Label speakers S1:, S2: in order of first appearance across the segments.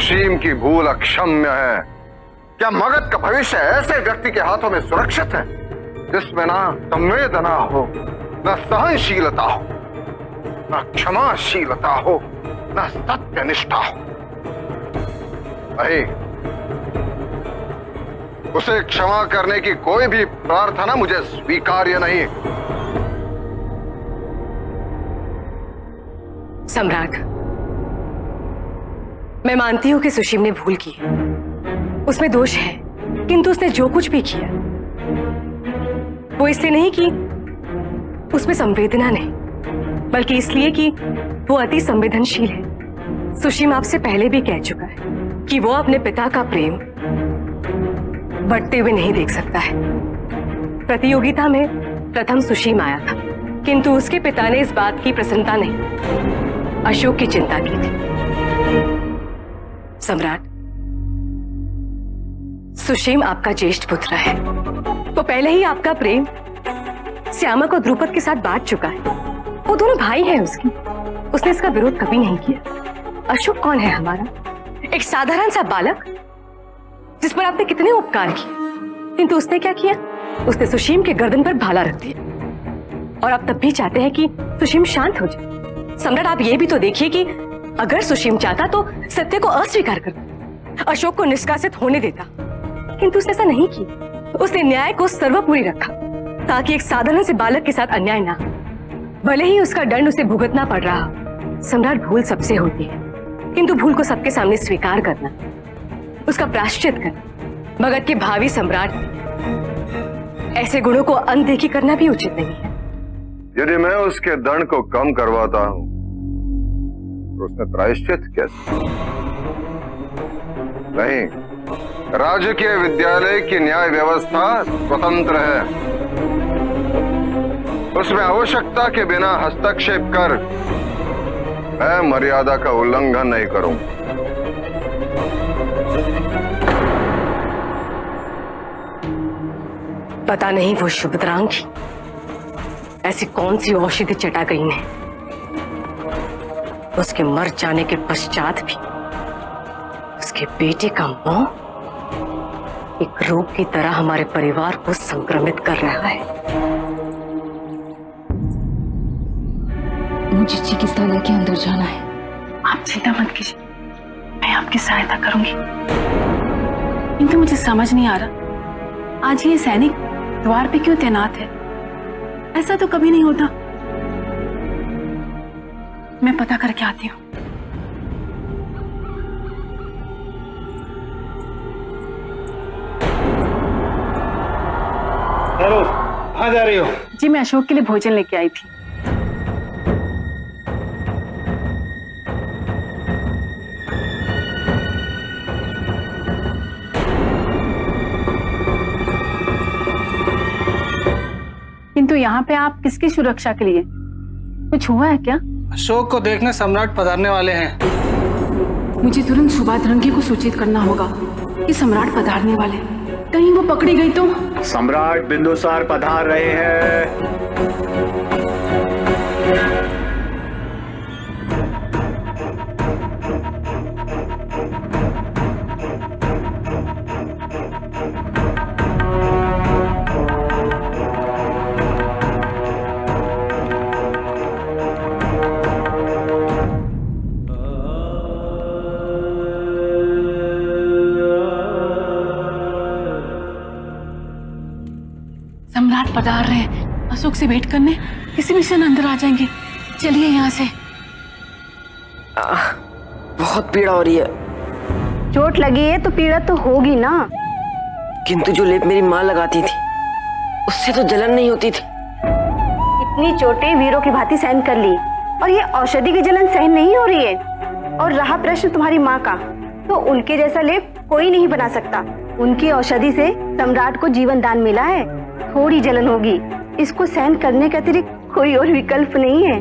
S1: सुशीम की भूल अक्षम्य है। क्या मगध का भविष्य ऐसे व्यक्ति के हाथों में सुरक्षित है जिसमें ना संवेदना हो, न सहनशीलता हो, न क्षमाशीलता हो, न सत्यनिष्ठा हो? नहीं, उसे क्षमा करने की कोई भी प्रार्थना मुझे स्वीकार्य नहीं।
S2: सम्राट, मैं मानती हूं कि सुशीम ने भूल की, उसमें दोष है, किंतु उसने जो कुछ भी किया वो इसलिए नहीं कि उसमें संवेदना नहीं, बल्कि इसलिए कि वो अति संवेदनशील है। सुशीम आपसे पहले भी कह चुका है कि वो अपने पिता का प्रेम बढ़ते हुए नहीं देख सकता है। प्रतियोगिता में प्रथम सुशीम आया था, किंतु उसके पिता ने इस बात की प्रसन्नता नहीं, अशोक की चिंता की थी। सम्राट, सुशीम आपका ज्येष्ठ पुत्र है, वो पहले ही आपका प्रेम श्यामा को द्रुपद के साथ बांट चुका है। वो दोनों भाई हैं उसकी, उसने इसका विरोध कभी नहीं किया। अशोक कौन है हमारा? एक साधारण सा बालक जिस पर आपने कितने उपकार किए, किंतु उसने क्या किया? उसने सुशीम के गर्दन पर भाला रख दिया, और आप तब भी चाहते हैं कि सुशीम शांत हो जाए। सम्राट, आप ये भी तो देखिए कि अगर सुशीम चाहता तो सत्य को अस्वीकार करता, अशोक को निष्कासित होने देता, किंतु उसने ऐसा नहीं किया। उसने न्याय को सर्वोपरि रखा ताकि एक साधारण से बालक के साथ अन्याय ना हो, भले ही उसका दंड उसे भुगतना पड़ रहा हो। सम्राट, भूल सबसे होती है, किंतु भूल को सबके सामने स्वीकार करना, उसका प्रायश्चित करना मगध के भावी सम्राट ऐसे गुणों को अनदेखी करना भी उचित नहीं है।
S1: यदि मैं उसके दंड को कम करवाता हूं तो उसमें प्रायश्चित कैसे? नहीं, राजकीय विद्यालय की न्याय व्यवस्था स्वतंत्र है, उसमें आवश्यकता के बिना हस्तक्षेप कर मैं मर्यादा का उल्लंघन नहीं करूं।
S2: पता नहीं वो शुभद्रांगी ऐसी कौन सी औषधि चटा गई है, उसके मर जाने के पश्चात भी उसके बेटे का मोह एक रोग की तरह हमारे परिवार को संक्रमित कर रहा है।
S3: मुझे चिकित्सालय के अंदर जाना है।
S4: आप चिंता मत कीजिए, मैं आपकी सहायता करूंगी। किंतु मुझे समझ नहीं आ रहा, आज ये सैनिक द्वार पे क्यों तैनात है? ऐसा तो कभी नहीं होता। मैं पता करके आती हूँ।
S5: हेलो, कहाँ जा रही हो?
S4: जी, मैं अशोक के लिए भोजन लेके आई थी। किंतु यहाँ पे आप किसकी सुरक्षा के लिए? कुछ हुआ है क्या?
S5: अशोक को देखने सम्राट पधारने वाले हैं।
S4: मुझे तुरंत सुभाद्रंगी को सूचित करना होगा कि सम्राट पधारने वाले। कहीं वो पकड़ी गई तो?
S6: सम्राट बिंदुसार पधार रहे हैं।
S4: सम्राट पधार रहे हैं, अशोक से भेंट करने किसी भी क्षण अंदर आ जाएंगे। चलिए यहाँ से।
S7: बहुत पीड़ा हो रही है।
S8: चोट लगी है तो पीड़ा तो होगी ना।
S7: किंतु जो लेप मेरी माँ लगाती थी उससे तो जलन नहीं होती थी।
S8: इतनी चोटें वीरों की भांति सहन कर ली और ये औषधि की जलन सहन नहीं हो रही है। और रहा प्रश्न तुम्हारी माँ का, तो उनके जैसा लेप कोई नहीं बना सकता। उनकी औषधि से सम्राट को जीवन दान मिला है। थोड़ी जलन होगी, इसको सहन करने के अतिरिक्त कोई और विकल्प नहीं है।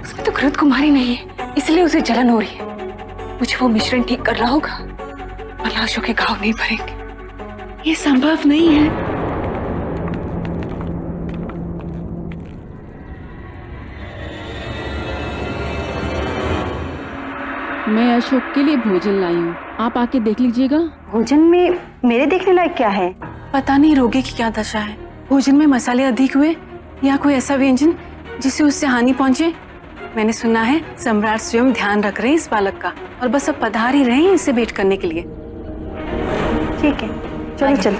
S4: उसमें तो घृत कुमारी नहीं है, इसलिए उसे जलन हो रही है। मुझे वो मिश्रण ठीक कर रहा होगा, लाशों के घाव नहीं भरेंगे। ये संभव नहीं है।
S3: मैं अशोक के लिए भोजन लाई हूँ, आप आके देख लीजिएगा।
S8: भोजन में मेरे देखने लायक क्या है?
S4: पता नहीं रोगी की क्या दशा है। भोजन में मसाले अधिक हुए या कोई ऐसा व्यंजन जिससे उससे हानि पहुंचे। मैंने सुना है सम्राट स्वयं ध्यान रख रहे हैं इस बालक का और बस अब पधार ही रहे हैं इसे भेंट करने के लिए।
S8: ठीक है, चलिए चल।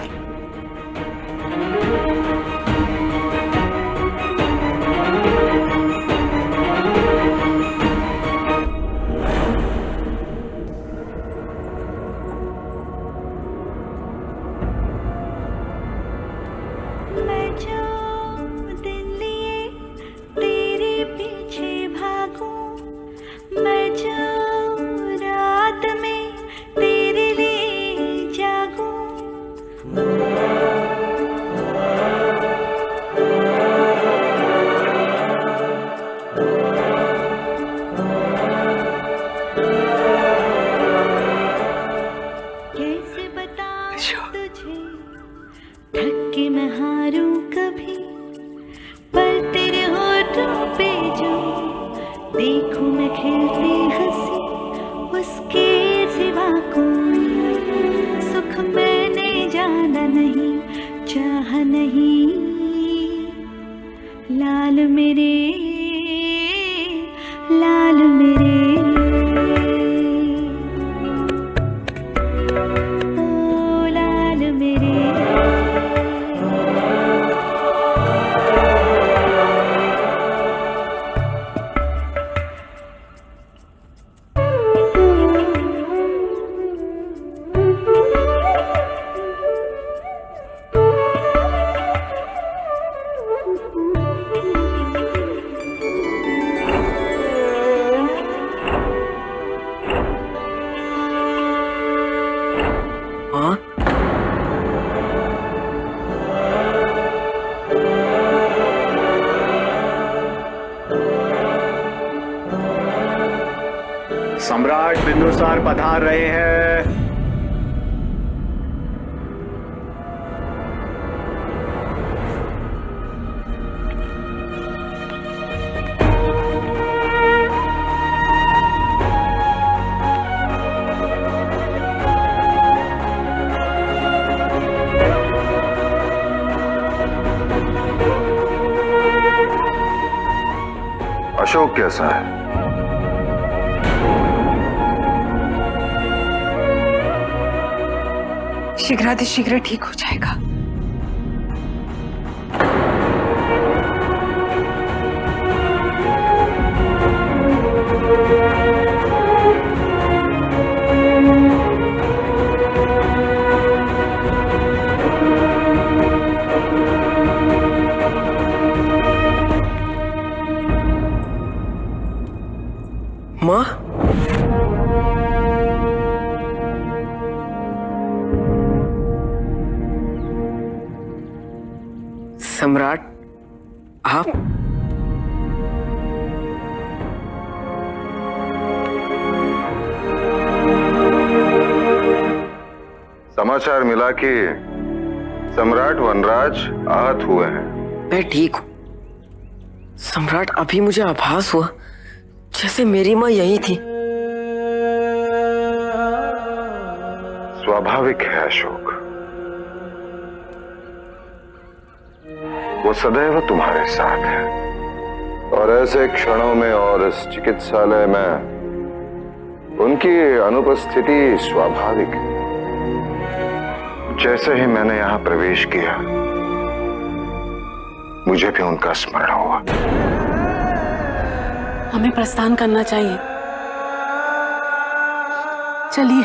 S6: सम्राट बिंदुसार पधार रहे हैं।
S1: अशोक कैसा है?
S4: शीघ्रातिशीघ्र ठीक हो जाएगा।
S7: माँ, सम्राट आप?
S1: समाचार मिला कि सम्राट वनराज आहत हुए हैं।
S7: मैं ठीक हूँ सम्राट। अभी मुझे आभास हुआ जैसे मेरी माँ यही थी।
S1: स्वाभाविक है अशोक, वो सदैव तुम्हारे साथ है और ऐसे क्षणों में और इस चिकित्सालय में उनकी अनुपस्थिति स्वाभाविक है। जैसे ही मैंने यहां प्रवेश किया मुझे भी उनका स्मरण हुआ।
S4: हमें प्रस्थान करना चाहिए, चलिए।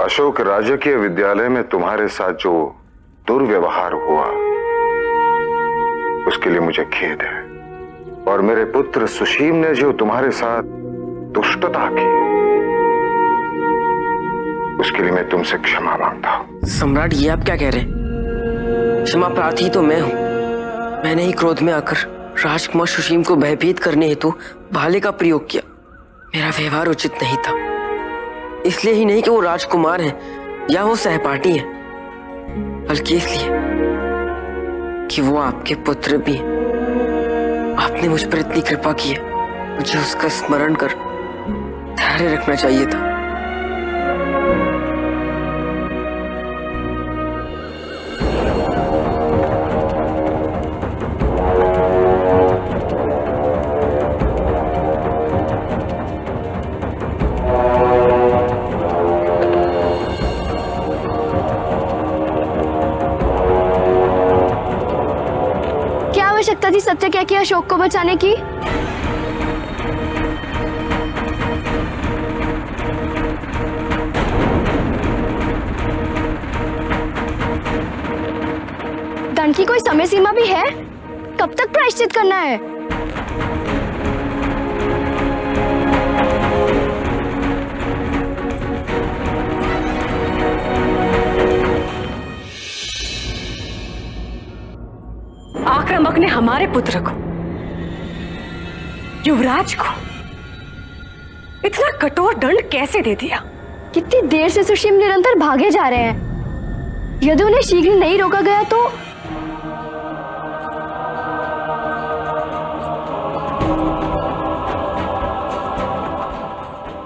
S1: अशोक, राजकीय विद्यालय में तुम्हारे साथ जो दुर्व्यवहार हुआ उसके लिए मुझे खेद है, और मेरे पुत्र सुशीम ने जो तुम्हारे साथ दुष्टता की उसके लिए मैं तुमसे क्षमा मांगता हूं।
S7: सम्राट, ये आप क्या कह रहे हैं? क्षमा प्रार्थी तो मैं हूं। मैंने ही क्रोध में आकर राजकुमार सुशीम को भयभीत करने हेतु भाले का प्रयोग किया। मेरा व्यवहार उचित नहीं था, इसलिए ही नहीं कि वो राजकुमार हैं या वो सहपाठी हैं, बल्कि इसलिए कि वो आपके पुत्र भी हैं। आपने मुझ पर इतनी कृपा की है मुझे उसका स्मरण कर धैर्य रखना चाहिए था।
S9: क्या आवश्यकता थी सत्य क्या किया अशोक को बचाने की? दंड की कोई समय सीमा भी है? कब तक प्रायश्चित करना है?
S2: आक्रामक ने हमारे पुत्र को, युवराज को, इतना कठोर दंड कैसे दे दिया?
S9: कितनी देर से सुशीम निरंतर भागे जा रहे हैं। यदि उन्हें शीघ्र नहीं रोका गया तो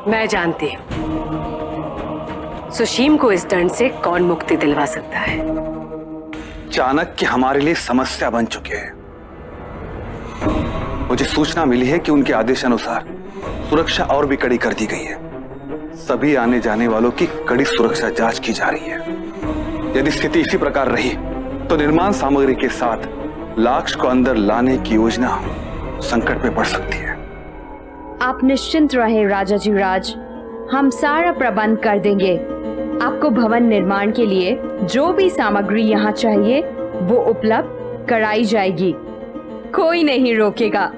S2: मैं जानती हूं सुशीम को इस दंड से कौन मुक्ति दिलवा सकता है।
S10: चाणक्य हमारे लिए समस्या बन चुके हैं। मुझे सूचना मिली है कि उनके आदेशानुसार सुरक्षा और भी कड़ी कर दी गई है। सभी आने जाने वालों की कड़ी सुरक्षा जांच की जा रही है। यदि स्थिति इसी प्रकार रही तो निर्माण सामग्री के साथ लाक्ष को अंदर लाने की योजना संकट में पड़ सकती है।
S11: आप निश्चिंत रहे राजा जी राज, हम सारा प्रबंध कर देंगे। आपको भवन निर्माण के लिए जो भी सामग्री यहाँ चाहिए वो उपलब्ध कराई जाएगी। कोई नहीं रोकेगा।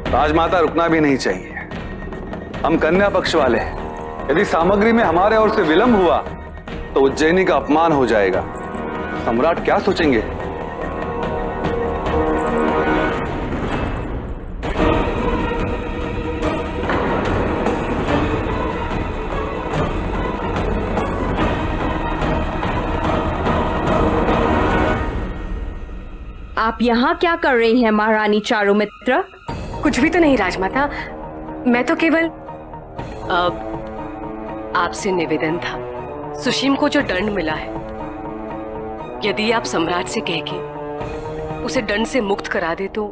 S10: राजमाता रुकना भी नहीं चाहिए। हम कन्या पक्ष वाले हैं। यदि सामग्री में हमारे ओर से विलंब हुआ तो उज्जैनी का अपमान हो जाएगा। सम्राट क्या सोचेंगे?
S11: आप यहाँ क्या कर रही हैं महारानी चारुमित्र?
S2: कुछ भी तो नहीं राजमाता, मैं तो केवल आपसे निवेदन था। सुशीम को जो दंड मिला है, यदि आप सम्राट से कह के उसे दंड से मुक्त करा दे तो।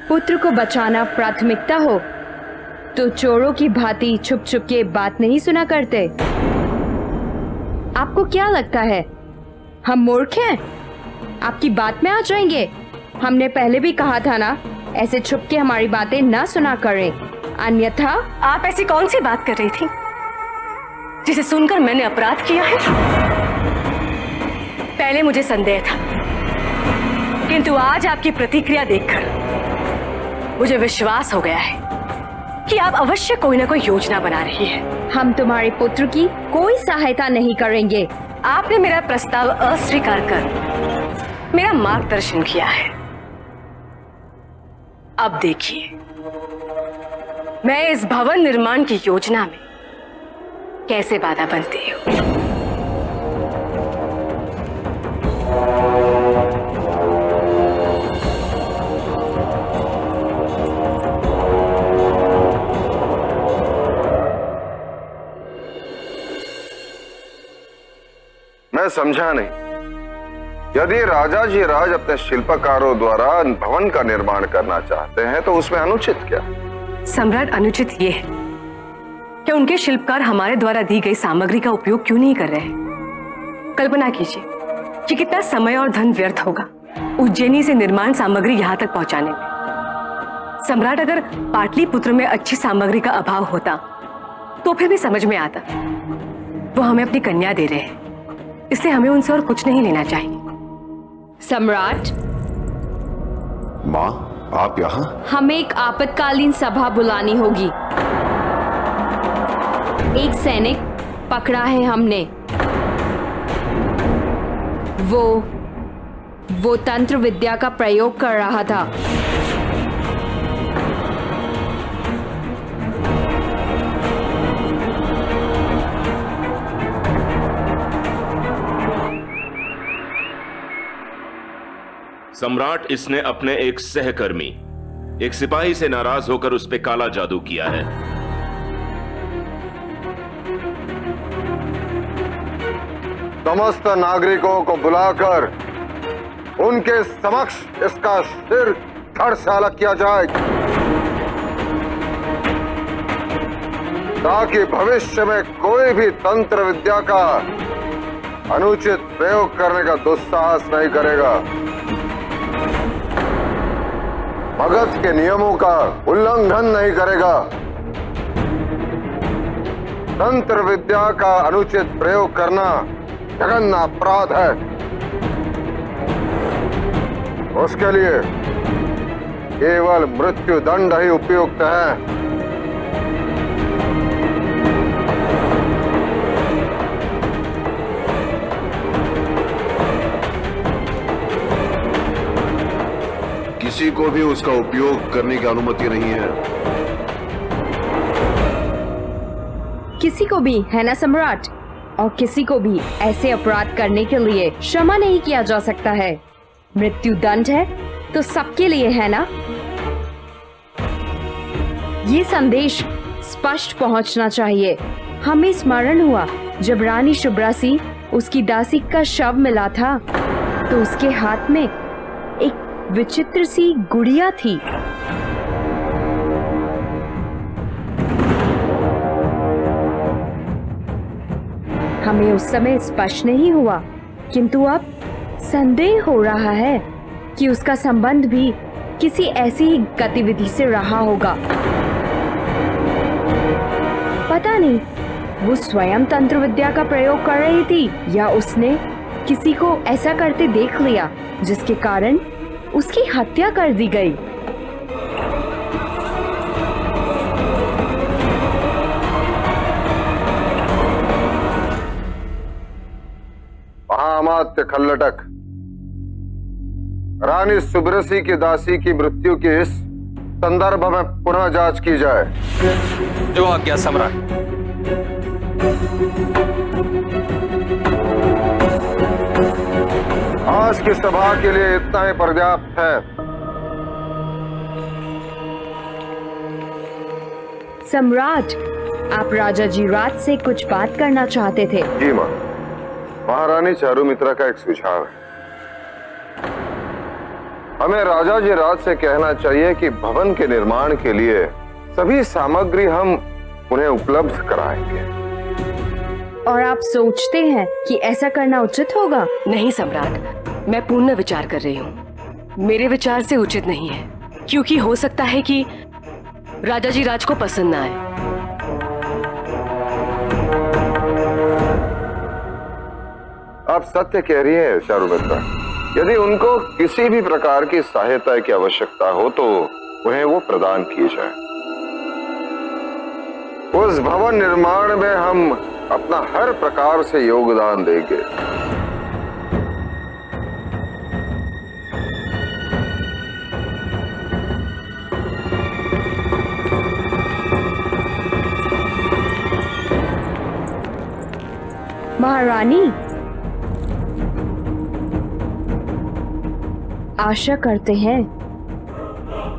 S11: पुत्र को बचाना प्राथमिकता हो तो चोरों की भांति छुप छुप के बात नहीं सुना करते। आपको क्या लगता है हम मूर्ख हैं? आपकी बात में आ जाएंगे? हमने पहले भी कहा था ना, ऐसे छुप के हमारी बातें ना सुना करें, अन्यथा।
S2: आप ऐसी कौन सी बात कर रही थी जिसे सुनकर मैंने अपराध किया है? पहले मुझे संदेह था, किंतु आज आपकी प्रतिक्रिया देखकर मुझे विश्वास हो गया है कि आप अवश्य कोई ना कोई योजना बना रही है।
S11: हम तुम्हारे पुत्र की कोई सहायता नहीं करेंगे।
S2: आपने मेरा प्रस्ताव अस्वीकार कर मेरा मार्गदर्शन किया है। अब देखिए, मैं इस भवन निर्माण की योजना में कैसे बाधा बनती हूँ।
S1: मैं समझा नहीं। यदि राजा जी राज अपने शिल्पकारों द्वारा भवन का निर्माण करना चाहते हैं तो उसमें अनुचित क्या?
S2: सम्राट, अनुचित ये है कि उनके शिल्पकार हमारे द्वारा दी गई सामग्री का उपयोग क्यों नहीं कर रहे हैं। कल्पना कीजिए कि कितना समय और धन व्यर्थ होगा उज्जैनी से निर्माण सामग्री यहां तक पहुंचाने में। सम्राट, अगर पाटलिपुत्र में अच्छी सामग्री का अभाव होता तो फिर भी समझ में आता। वो हमें अपनी कन्या दे रहे हैं, इसलिए हमें उनसे और कुछ नहीं लेना चाहिए।
S11: सम्राट,
S12: माँ आप यहाँ?
S11: हमें एक आपातकालीन सभा बुलानी होगी। एक सैनिक पकड़ा है हमने। वो तंत्र विद्या का प्रयोग कर रहा था।
S13: सम्राट, इसने अपने एक सहकर्मी, एक सिपाही से नाराज होकर उस पे काला जादू किया है।
S1: समस्त नागरिकों को बुलाकर उनके समक्ष इसका सिर धड़ से अलग किया जाए, ताकि भविष्य में कोई भी तंत्र विद्या का अनुचित प्रयोग करने का दुस्साहस नहीं करेगा, मगध के नियमों का उल्लंघन नहीं करेगा। तंत्र विद्या का अनुचित प्रयोग करना जघन्य अपराध है। उसके लिए केवल मृत्यु दंड ही उपयुक्त है।
S12: किसी को भी उसका उपयोग करने की अनुमति नहीं है।
S11: किसी को भी, है ना सम्राट? और किसी को भी ऐसे अपराध करने के लिए क्षमा नहीं किया जा सकता है। मृत्यु दंड है तो सबके लिए, है ना? ये संदेश स्पष्ट पहुंचना चाहिए। हमें स्मरण हुआ जब रानी शुभ्रासी उसकी दासी का शव मिला था तो उसके हाथ में एक विचित्र सी गुड़िया थी। हमें उस समय स्पष्ट नहीं हुआ, किंतु अब संदेह हो रहा है कि उसका संबंध भी किसी ऐसी ही गतिविधि से रहा होगा। पता नहीं वो स्वयं तंत्र विद्या का प्रयोग कर रही थी या उसने किसी को ऐसा करते देख लिया जिसके कारण उसकी हत्या कर दी गई।
S1: महामात्य खल्लटक, रानी सुब्रसी की दासी की मृत्यु के इस संदर्भ में पुनः जांच की जाए।
S5: जो आज्ञा सम्राट।
S1: आज की सभा के लिए इतना ही पर्याप्त है।
S11: सम्राट, आप राजा जी राज से कुछ बात करना चाहते थे।
S1: जी मां। महारानी चारुमित्रा का एक सुझाव है। हमें राजा जी राज से कहना चाहिए कि भवन के निर्माण के लिए सभी सामग्री हम उन्हें उपलब्ध कराएंगे।
S11: और आप सोचते हैं कि ऐसा करना उचित होगा?
S2: नहीं सम्राट, मैं पूर्ण विचार कर रही हूँ। मेरे विचार से उचित नहीं है, क्योंकि हो सकता है कि राजा जी राज को पसंद ना आए।
S1: आप सत्य कह रही हैं चारुमित्रा। यदि उनको किसी भी प्रकार की सहायता की आवश्यकता हो तो उन्हें वो प्रदान की जाए। उस भवन निर्माण में हम अपना हर प्रकार से योगदान देंगे।
S11: महारानी, आशा करते हैं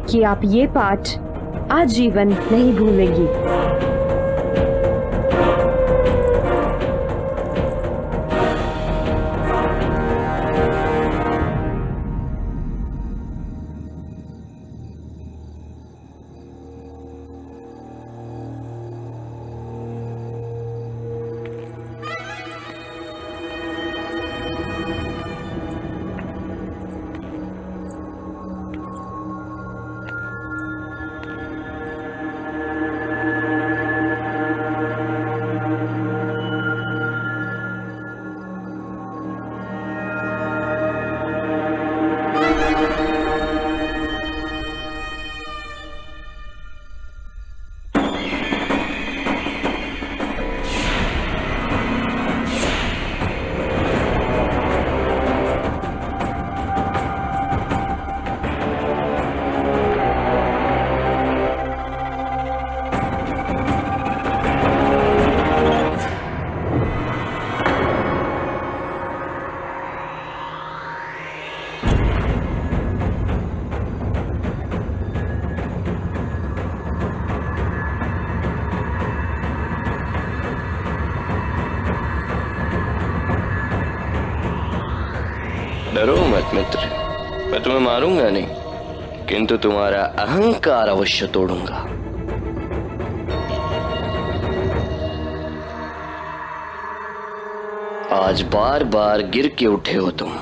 S11: कि आप ये पाठ आजीवन नहीं भूलेंगी।
S14: डरो मत मित्र, मैं तुम्हें मारूंगा नहीं, किंतु तुम्हारा अहंकार अवश्य तोड़ूंगा। आज बार बार गिर के उठे हो तुम,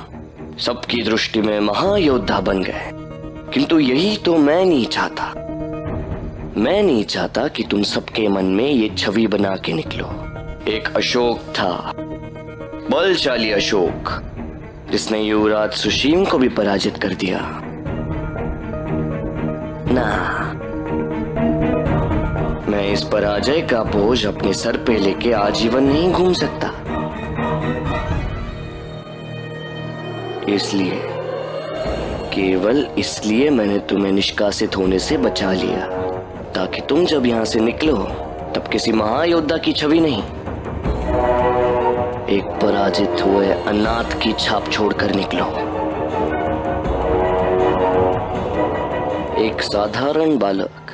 S14: सबकी दृष्टि में महायोद्धा बन गए, किंतु यही तो मैं नहीं चाहता। मैं नहीं चाहता कि तुम सबके मन में ये छवि बना के निकलो। एक अशोक था, बलशाली अशोक, जिसने युवराज सुशीम को भी पराजित कर दिया। ना, मैं इस पराजय का बोझ अपने सर पे लेके आजीवन नहीं घूम सकता। इसलिए, केवल इसलिए मैंने तुम्हें निष्कासित होने से बचा लिया, ताकि तुम जब यहां से निकलो तब किसी महायोद्धा की छवि नहीं, एक पराजित हुए अनाथ की छाप छोड़कर निकलो। एक साधारण बालक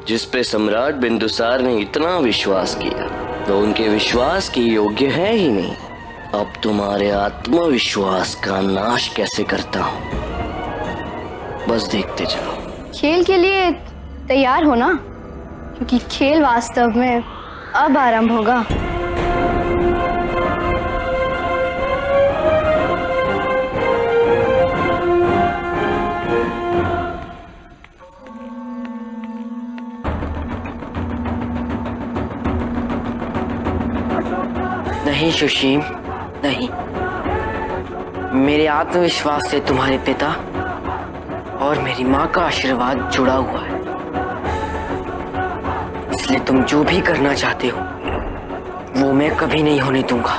S14: जिस पे सम्राट बिंदुसार ने इतना विश्वास किया, तो उनके विश्वास के योग्य है ही नहीं। अब तुम्हारे आत्मविश्वास का नाश कैसे करता हूं, बस देखते जाओ।
S9: खेल के लिए तैयार हो ना, क्योंकि खेल वास्तव में अब आरंभ होगा।
S7: नहीं सुशीम, नहीं। मेरे आत्मविश्वास से तुम्हारे पिता और मेरी माँ का आशीर्वाद जुड़ा हुआ है, इसलिए तुम जो भी करना चाहते हो वो मैं कभी नहीं होने दूंगा।